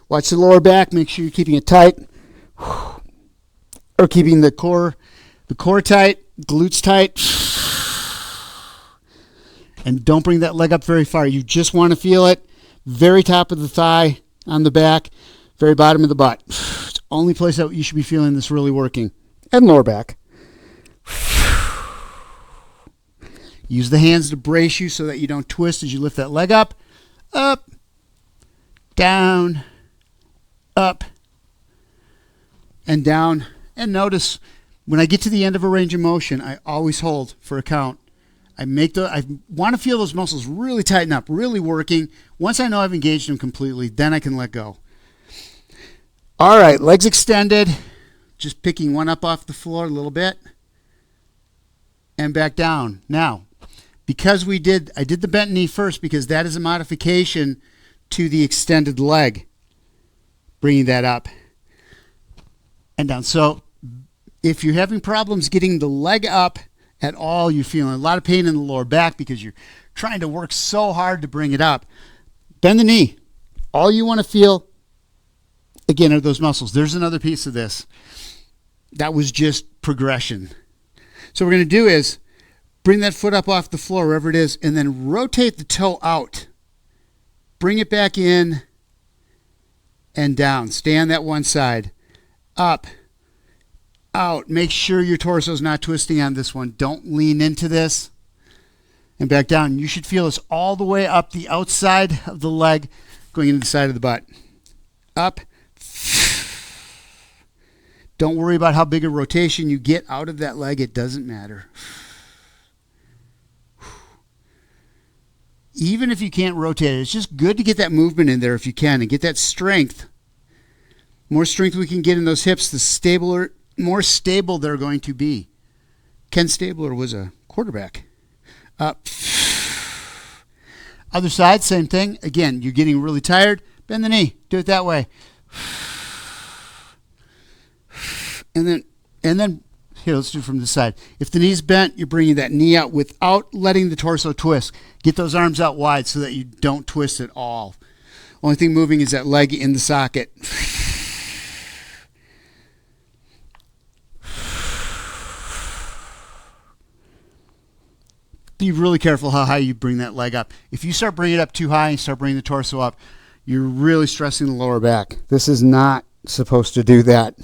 Watch the lower back. Make sure you're keeping it tight. Or keeping the core tight, glutes tight. And don't bring that leg up very far. You just want to feel it. Very top of the thigh on the back. Very bottom of the butt. It's the only place that you should be feeling this really working. And lower back. Use the hands to brace you so that you don't twist as you lift that leg up. Up. Down. Up. And down. And notice when I get to the end of a range of motion, I always hold for a count. I want to feel those muscles really tighten up, really working. Once I know I've engaged them completely, then I can let go. All right, legs extended. Just picking one up off the floor a little bit. And back down. Now, because I did the bent knee first because that is a modification to the extended leg. Bringing that up and down. So if you're having problems getting the leg up at all, you're feeling a lot of pain in the lower back because you're trying to work so hard to bring it up, bend the knee. All you want to feel, again, are those muscles. There's another piece of this. That was just progression. So what we're going to do is bring that foot up off the floor, wherever it is, and then rotate the toe out. Bring it back in and down. Stay on that one side. Up, out. Make sure your torso is not twisting on this one. Don't lean into this. And back down. You should feel this all the way up the outside of the leg going into the side of the butt. Up. Don't worry about how big a rotation you get out of that leg. It doesn't matter. even if you can't rotate it, it's just good to get that movement in there if you can and get that strength. More strength we can get in those hips, the more stable they're going to be. Ken Stabler was a quarterback. Other side, same thing. Again, you're getting really tired. Bend the knee. Do it that way. And then here, let's do it from the side. If the knee's bent, you're bringing that knee out without letting the torso twist. Get those arms out wide so that you don't twist at all. Only thing moving is that leg in the socket. Be really careful how high you bring that leg up. If you start bringing it up too high and start bringing the torso up, you're really stressing the lower back. This is not supposed to do that.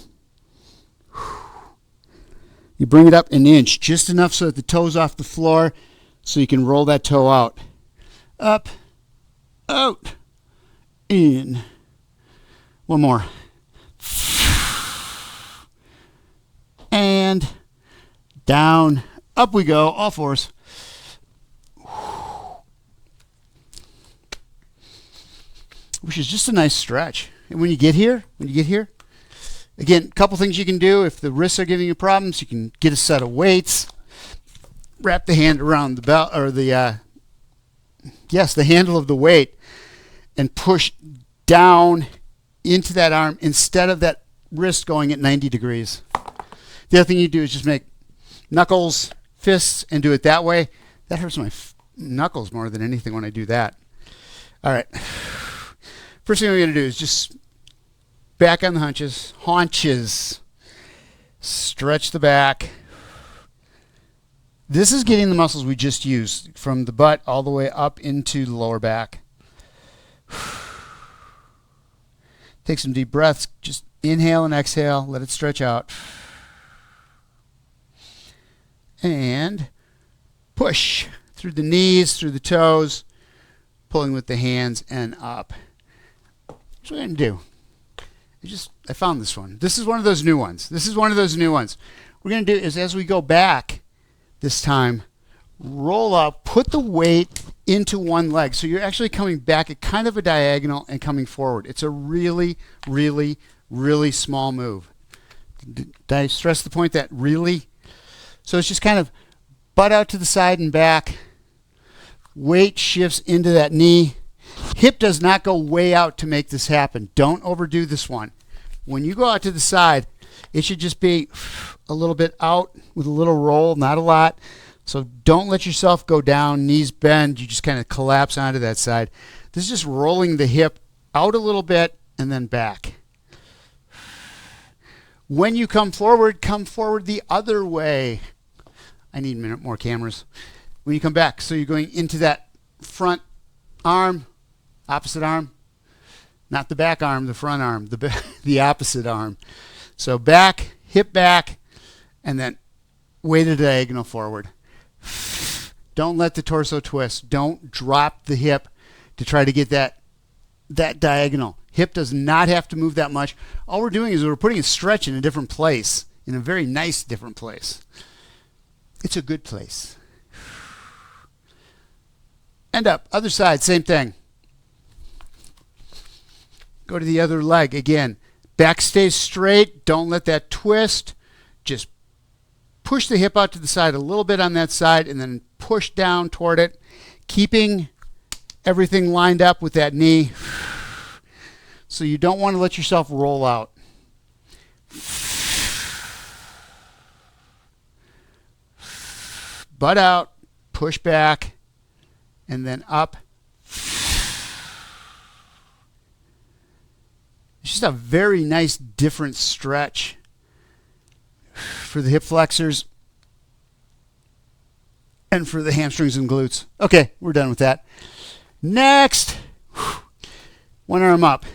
You bring it up an inch, just enough so that the toe's off the floor so you can roll that toe out. Up, out, in. One more. And down, up we go, all fours. Which is just a nice stretch. And when you get here, again, a couple things you can do. If the wrists are giving you problems, you can get a set of weights, wrap the hand around the belt or the handle of the weight, and push down into that arm instead of that wrist going at 90 degrees. The other thing you do is just make knuckles, fists, and do it that way. That hurts my knuckles more than anything when I do that. All right. First thing we're going to do is just back on the haunches. Stretch the back. This is getting the muscles we just used from the butt all the way up into the lower back. Take some deep breaths. Just inhale and exhale. Let it stretch out. And push through the knees, through the toes, pulling with the hands and up. Here's what we're going to do. I found this one. This is one of those new ones. What we're going to do is as we go back this time, roll up, put the weight into one leg. So you're actually coming back at kind of a diagonal and coming forward. It's a really, really, really small move. Did I stress the point that really? So it's just kind of butt out to the side and back. Weight shifts into that knee. Hip does not go way out to make this happen. Don't overdo this one. When you go out to the side, it should just be a little bit out with a little roll, not a lot. So don't let yourself go down, knees bend. You just kind of collapse onto that side. This is just rolling the hip out a little bit and then back. When you come forward the other way. I need a minute more cameras. When you come back, so you're going into that front arm, opposite arm, not the back arm, the front arm, the opposite arm. So back, hip back, and then weight a diagonal forward. Don't let the torso twist. Don't drop the hip to try to get that diagonal. Hip does not have to move that much. All we're doing is we're putting a stretch in a different place, in a very nice different place. It's a good place. And up, other side, same thing. Go to the other leg again. Back stays straight. Don't let that twist. Just push the hip out to the side a little bit on that side and then push down toward it, keeping everything lined up with that knee. So you don't want to let yourself roll out. Butt out, push back, and then up. It's just a very nice different stretch for the hip flexors and for the hamstrings and glutes. Okay, we're done with that. Next, one arm up.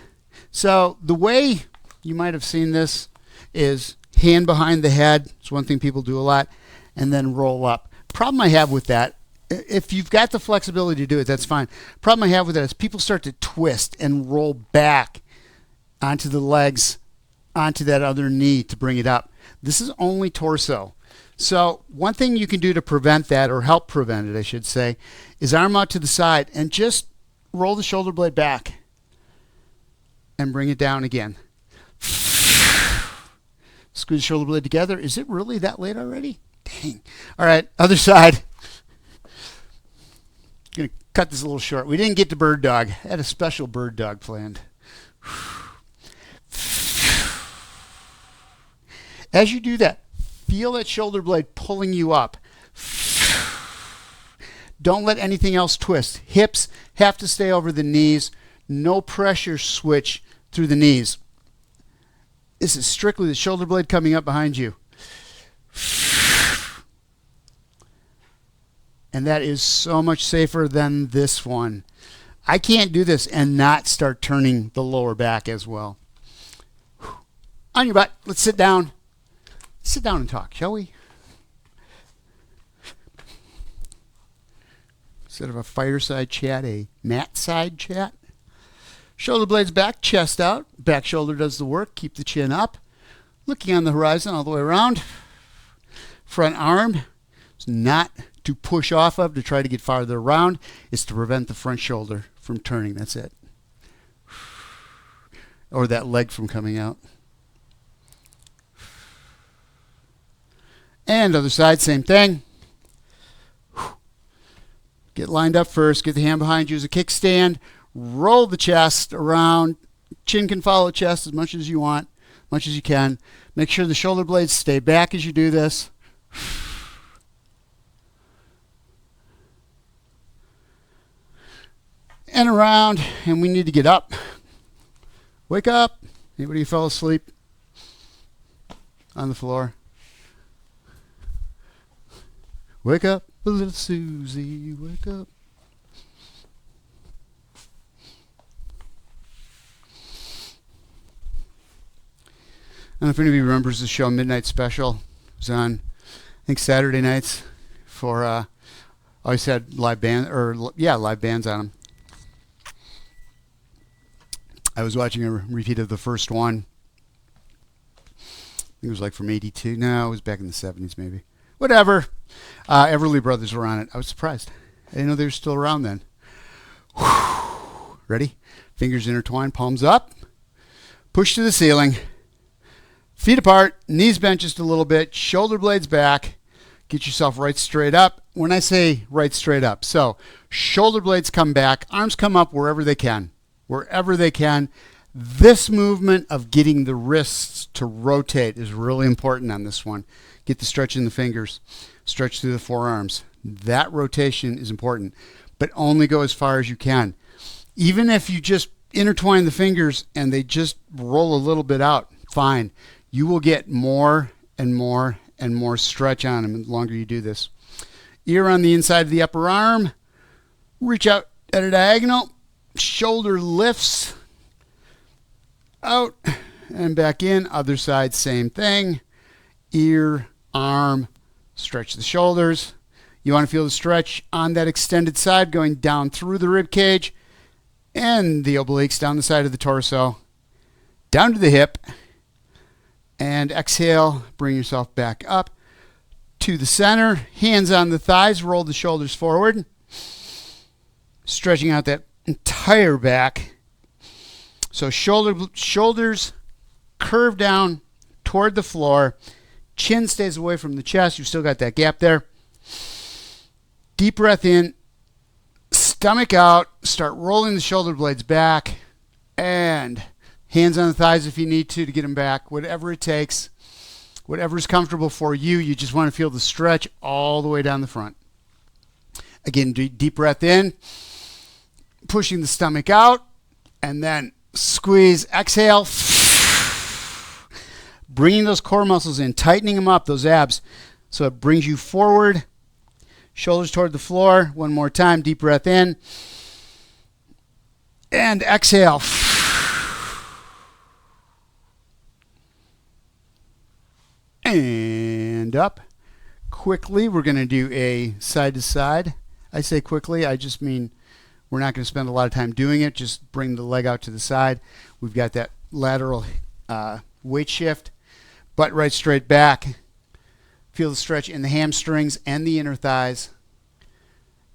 So the way you might have seen this is hand behind the head. It's one thing people do a lot, and then roll up. Problem I have with that, if you've got the flexibility to do it, that's fine. Problem I have with that is people start to twist and roll back onto the legs, onto that other knee to bring it up. This is only torso. So one thing you can do to prevent that, or help prevent it, I should say, is arm out to the side and just roll the shoulder blade back and bring it down again. Squeeze the shoulder blade together. Is it really that late already? Dang. All right, other side. Gonna cut this a little short. We didn't get to bird dog. I had a special bird dog planned. As you do that, feel that shoulder blade pulling you up. Don't let anything else twist. Hips have to stay over the knees. No pressure switch through the knees. This is strictly the shoulder blade coming up behind you. And that is so much safer than this one. I can't do this and not start turning the lower back as well. On your butt. Let's sit down. Sit down and talk, shall we? Instead of a fireside chat, a mat side chat. Shoulder blades back, chest out. Back shoulder does the work. Keep the chin up. Looking on the horizon all the way around. Front arm is not to push off of to try to get farther around. It's to prevent the front shoulder from turning. That's it. Or that leg from coming out. And other side, same thing. Get lined up first. Get the hand behind you as a kickstand. Roll the chest around. Chin can follow chest as much as you want, much as you can. Make sure the shoulder blades stay back as you do this. And around, and we need to get up. Wake up. Anybody who fell asleep on the floor? Wake up, little Susie, wake up. I don't know if anybody remembers the show Midnight Special. It was on, I think, Saturday nights for, always had live band, live bands on them. I was watching a repeat of the first one. I think it was like from 82. No, it was back in the 70s maybe. Whatever. Everly Brothers were on it. I was surprised. I didn't know they were still around then. Whew. Ready? Fingers intertwined, palms up. Push to the ceiling. Feet apart, knees bent just a little bit, shoulder blades back. Get yourself right straight up. When I say right straight up, so shoulder blades come back, arms come up wherever they can. Wherever they can. This movement of getting the wrists to rotate is really important on this one. Get the stretch in the fingers. Stretch through the forearms. That rotation is important, but only go as far as you can. Even if you just intertwine the fingers and they just roll a little bit out, fine. You will get more and more and more stretch on them the longer you do this. Ear on the inside of the upper arm. Reach out at a diagonal. Shoulder lifts out and back in. Other side, same thing. Ear, arm, stretch the shoulders. You want to feel the stretch on that extended side going down through the rib cage and the obliques down the side of the torso, down to the hip. And exhale, bring yourself back up to the center. Hands on the thighs, roll the shoulders forward. Stretching out that entire back. So shoulders curve down toward the floor. Chin stays away from the chest. You've still got that gap there. Deep breath in. Stomach out. Start rolling the shoulder blades back. And hands on the thighs if you need to get them back. Whatever it takes. Whatever's comfortable for you. You just want to feel the stretch all the way down the front. Again, deep breath in. Pushing the stomach out. And then squeeze. Exhale. Bringing those core muscles in. Tightening them up, those abs. So it brings you forward. Shoulders toward the floor. One more time. Deep breath in. And exhale. And up. Quickly, we're going to do a side to side. I say quickly, I just mean we're not going to spend a lot of time doing it. Just bring the leg out to the side. We've got that lateral weight shift. Butt right straight back. Feel the stretch in the hamstrings and the inner thighs.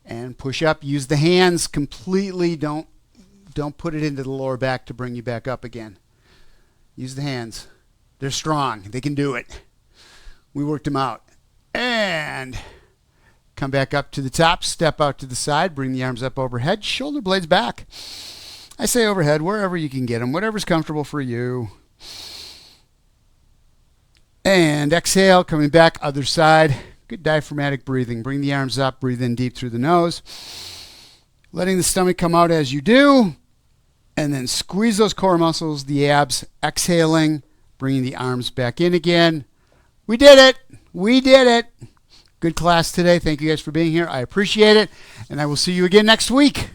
And push up. Use the hands completely. Don't put it into the lower back to bring you back up again. Use the hands. They're strong. They can do it. We worked them out. And come back up to the top. Step out to the side. Bring the arms up overhead. Shoulder blades back. I say overhead, wherever you can get them. Whatever's comfortable for you. And exhale, coming back, other side. Good diaphragmatic breathing. Bring the arms up, breathe in deep through the nose. Letting the stomach come out as you do. And then squeeze those core muscles, the abs. Exhaling, bringing the arms back in again. We did it. We did it. Good class today. Thank you guys for being here. I appreciate it. And I will see you again next week.